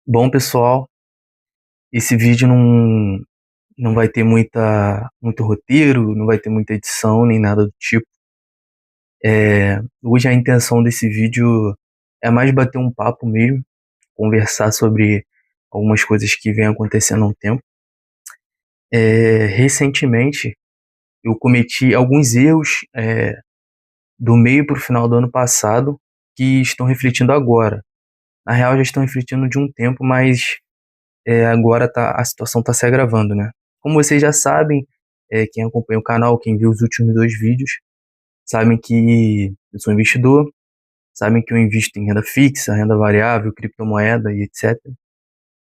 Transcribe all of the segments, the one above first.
Bom, pessoal, esse vídeo não vai ter muito roteiro, não vai ter muita edição, nem nada do tipo. Hoje a intenção desse vídeo é mais bater um papo mesmo, conversar sobre algumas coisas que vem acontecendo há um tempo. Recentemente, eu cometi alguns erros do meio para o final do ano passado que estão refletindo agora. Na real, já estão refletindo de um tempo, mas agora a situação está se agravando, né? Como vocês já sabem, quem acompanha o canal, quem viu os últimos dois vídeos, sabem que eu sou investidor, sabem que eu invisto em renda fixa, renda variável, criptomoeda e etc.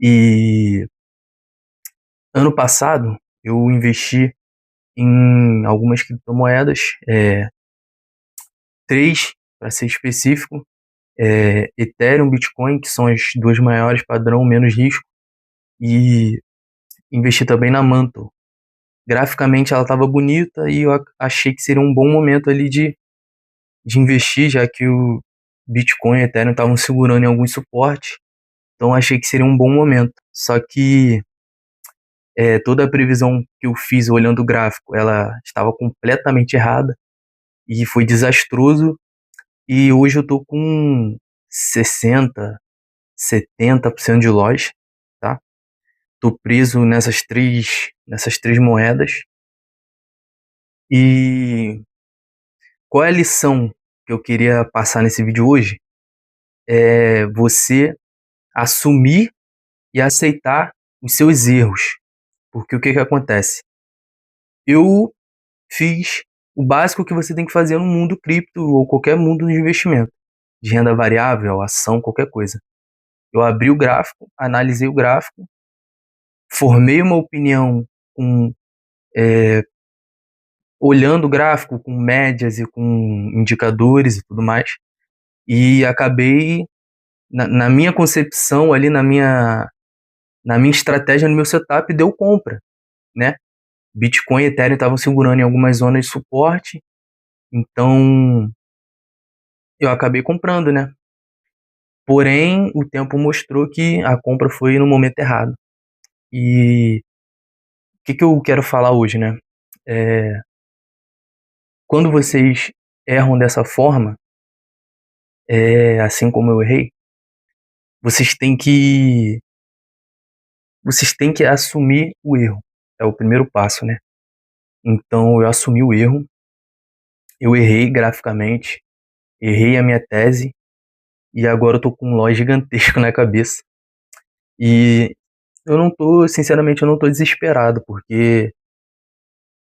E ano passado eu investi em algumas criptomoedas, três para ser específico, Ethereum, Bitcoin, que são as duas maiores, padrão menos risco, e investi também na Mantle. Graficamente ela estava bonita e eu achei que seria um bom momento ali de investir, já que o Bitcoin e Ethereum estavam segurando em algum suporte, então achei que seria um bom momento. Só que toda a previsão que eu fiz olhando o gráfico, ela estava completamente errada e foi desastroso. E hoje eu tô com 60, 70% de loja, tá? Tô preso nessas três moedas. E qual é a lição que eu queria passar nesse vídeo hoje? É você assumir e aceitar os seus erros. Porque o que acontece? Eu fiz o básico que você tem que fazer no mundo cripto ou qualquer mundo de investimento, de renda variável, ação, qualquer coisa. Eu abri o gráfico, analisei o gráfico, formei uma opinião com, olhando o gráfico com médias e com indicadores e tudo mais, e acabei, na minha concepção ali, na minha estratégia, no meu setup, deu compra, né? Bitcoin e Ethereum estavam segurando em algumas zonas de suporte, então eu acabei comprando, né? Porém, o tempo mostrou que a compra foi no momento errado. E o que eu quero falar hoje, né? É, quando vocês erram dessa forma, assim como eu errei, vocês têm que vocês têm que assumir o erro. É o primeiro passo, né? Então eu assumi o erro, eu errei graficamente, errei a minha tese e agora eu tô com um loss gigantesco na cabeça. E sinceramente, eu não tô desesperado, porque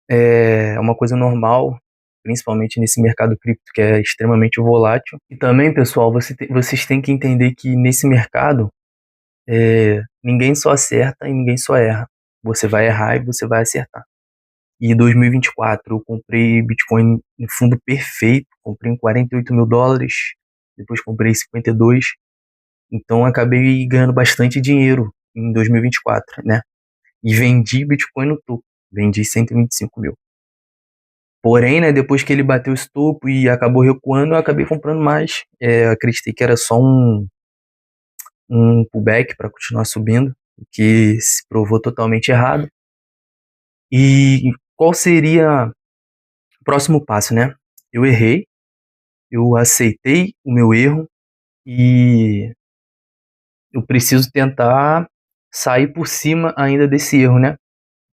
é uma coisa normal, principalmente nesse mercado cripto que é extremamente volátil. E também, pessoal, vocês têm que entender que nesse mercado ninguém só acerta e ninguém só erra. Você vai errar e você vai acertar. E em 2024 eu comprei Bitcoin no fundo perfeito, comprei em US$ 48.000, depois comprei em 52, então acabei ganhando bastante dinheiro em 2024, né? E vendi Bitcoin no topo, vendi 125 mil. Porém, né, depois que ele bateu esse topo e acabou recuando, eu acabei comprando mais. Eu acreditei que era só um pullback para continuar subindo, o que se provou totalmente errado. E qual seria o próximo passo, né? Eu errei, eu aceitei o meu erro e eu preciso tentar sair por cima ainda desse erro, né?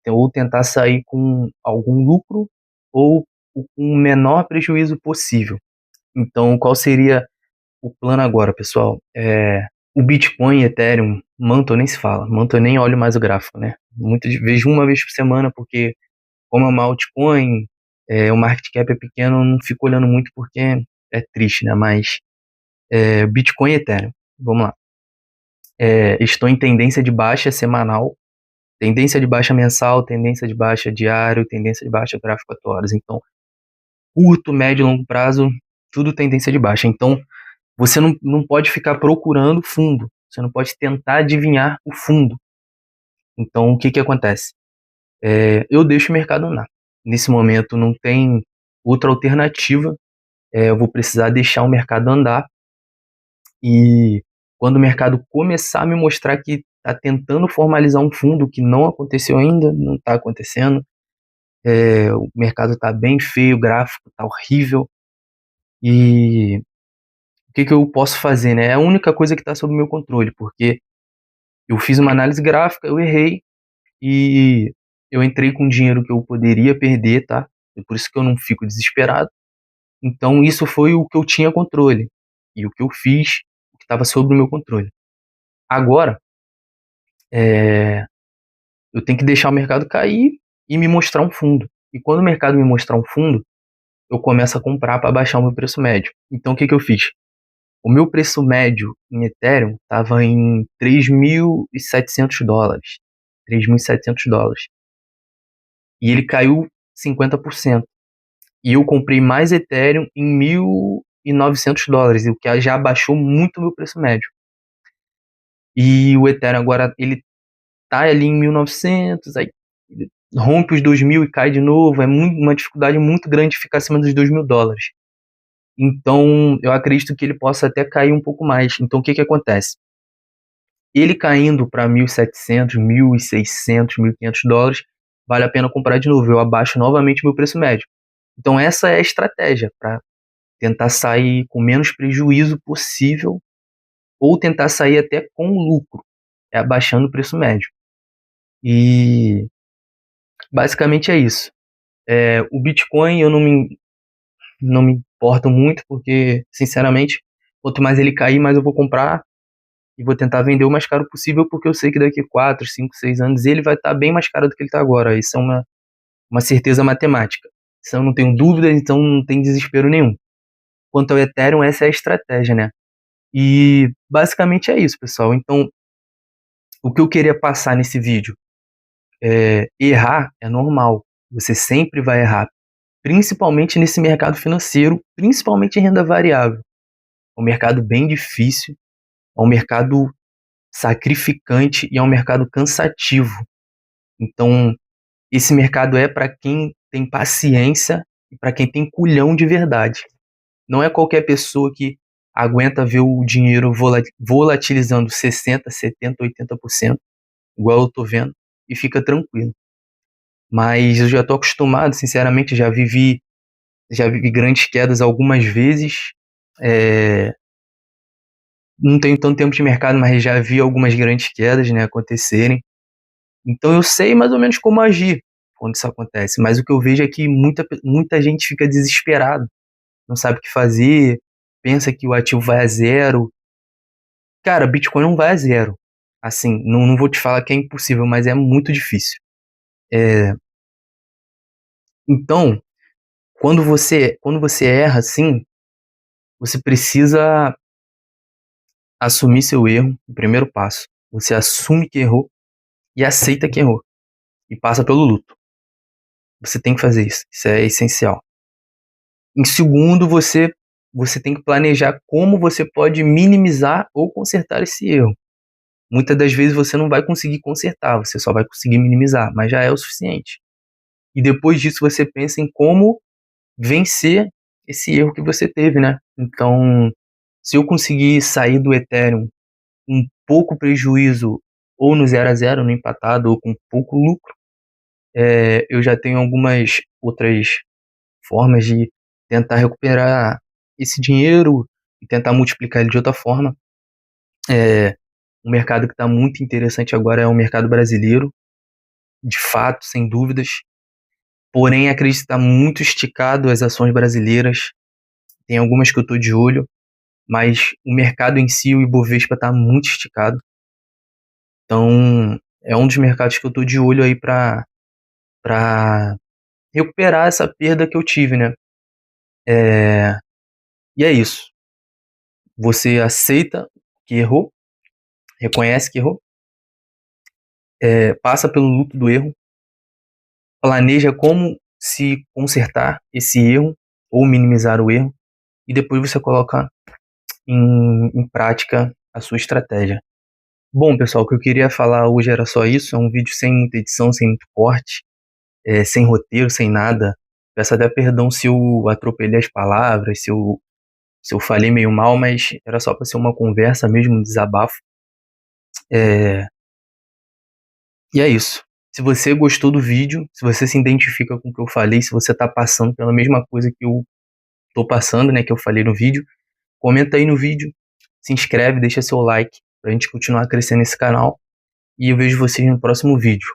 Ou tentar sair com algum lucro ou com o menor prejuízo possível. Então, qual seria o plano agora, pessoal? O Bitcoin, Ethereum, Manto nem se fala. Manto eu nem olho mais o gráfico, né? Vejo uma vez por semana, porque como é uma altcoin, o market cap é pequeno, eu não fico olhando muito porque é triste, né? Mas Bitcoin e Ethereum, vamos lá. Estou em tendência de baixa semanal, tendência de baixa mensal, tendência de baixa diário, tendência de baixa gráfico 4 horas. Então, curto, médio e longo prazo, tudo tendência de baixa. Então, você não pode ficar procurando fundo. Você não pode tentar adivinhar o fundo. Então, o que que acontece? Eu deixo o mercado andar. Nesse momento, não tem outra alternativa. Eu vou precisar deixar o mercado andar. E Quando o mercado começar a me mostrar que está tentando formalizar um fundo que não aconteceu ainda, não está acontecendo, o mercado está bem feio, o gráfico está horrível, e o que eu posso fazer, né? É a única coisa que está sob meu controle, porque eu fiz uma análise gráfica, eu errei, e eu entrei com dinheiro que eu poderia perder, tá? E por isso que eu não fico desesperado. Então isso foi o que eu tinha controle, e o que eu fiz, o que estava sob o meu controle. Agora, é, eu tenho que deixar o mercado cair e me mostrar um fundo. E quando o mercado me mostrar um fundo, eu começo a comprar para baixar o meu preço médio. Então o que eu fiz? O meu preço médio em Ethereum estava em $3.700. $3.700. E ele caiu 50%. E eu comprei mais Ethereum em $1.900, o que já abaixou muito o meu preço médio. E o Ethereum agora ele tá ali em 1.900, aí ele rompe os 2.000 e cai de novo. É uma dificuldade muito grande ficar acima dos $2.000. Então, eu acredito que ele possa até cair um pouco mais. Então, o que acontece? Ele caindo para 1.700, 1.600, $1.500, vale a pena comprar de novo. Eu abaixo novamente meu preço médio. Então, essa é a estratégia para tentar sair com menos prejuízo possível ou tentar sair até com lucro, abaixando o preço médio. E basicamente é isso. O Bitcoin eu não me importo muito, porque, sinceramente, quanto mais ele cair, mais eu vou comprar e vou tentar vender o mais caro possível, porque eu sei que daqui 4, 5, 6 anos ele vai estar bem mais caro do que ele está agora. Isso é uma certeza matemática. Isso eu não tenho dúvida, então não tem desespero nenhum. Quanto ao Ethereum, essa é a estratégia, né? E basicamente é isso, pessoal. Então, o que eu queria passar nesse vídeo errar é normal. Você sempre vai errar, principalmente nesse mercado financeiro, principalmente em renda variável. É um mercado bem difícil, é um mercado sacrificante e é um mercado cansativo. Então, esse mercado é para quem tem paciência e para quem tem culhão de verdade. Não é qualquer pessoa que aguenta ver o dinheiro volatilizando 60, 70, 80%, igual eu tô vendo, e fica tranquilo. Mas eu já estou acostumado, sinceramente, já vivi grandes quedas algumas vezes. É, não tenho tanto tempo de mercado, mas já vi algumas grandes quedas, né, acontecerem. Então eu sei mais ou menos como agir quando isso acontece. Mas o que eu vejo é que muita gente fica desesperado, não sabe o que fazer, pensa que o ativo vai a zero. Cara, Bitcoin não vai a zero. Assim, não vou te falar que é impossível, mas é muito difícil. É, então, quando você erra assim, você precisa assumir seu erro, o primeiro passo. Você assume que errou e aceita que errou. E passa pelo luto. Você tem que fazer isso. Isso é essencial. Em segundo, você tem que planejar como você pode minimizar ou consertar esse erro. Muitas das vezes você não vai conseguir consertar, você só vai conseguir minimizar, mas já é o suficiente. E depois disso você pensa em como vencer esse erro que você teve, né? Então, se eu conseguir sair do Ethereum um pouco prejuízo, ou no 0 a 0, no empatado, ou com pouco lucro, eu já tenho algumas outras formas de tentar recuperar esse dinheiro e tentar multiplicar ele de outra forma. Um mercado que está muito interessante agora é o mercado brasileiro, de fato, sem dúvidas. Porém, acredito que está muito esticado as ações brasileiras. Tem algumas que eu estou de olho, mas o mercado em si, o Ibovespa, está muito esticado. Então, é um dos mercados que eu estou de olho aí para recuperar essa perda que eu tive, né? É, e é isso. Você aceita que errou, reconhece que errou, passa pelo luto do erro, planeja como se consertar esse erro ou minimizar o erro, e depois você coloca em prática a sua estratégia. Bom, pessoal, o que eu queria falar hoje era só isso. É um vídeo sem muita edição, sem muito corte, sem roteiro, sem nada. Peço até perdão se eu atropelei as palavras, se eu se eu falei meio mal, mas era só para ser uma conversa mesmo, um desabafo. É, e é isso. Se você gostou do vídeo, se você se identifica com o que eu falei, se você tá passando pela mesma coisa que eu tô passando, né, que eu falei no vídeo, comenta aí no vídeo, se inscreve, deixa seu like pra gente continuar crescendo esse canal e eu vejo vocês no próximo vídeo.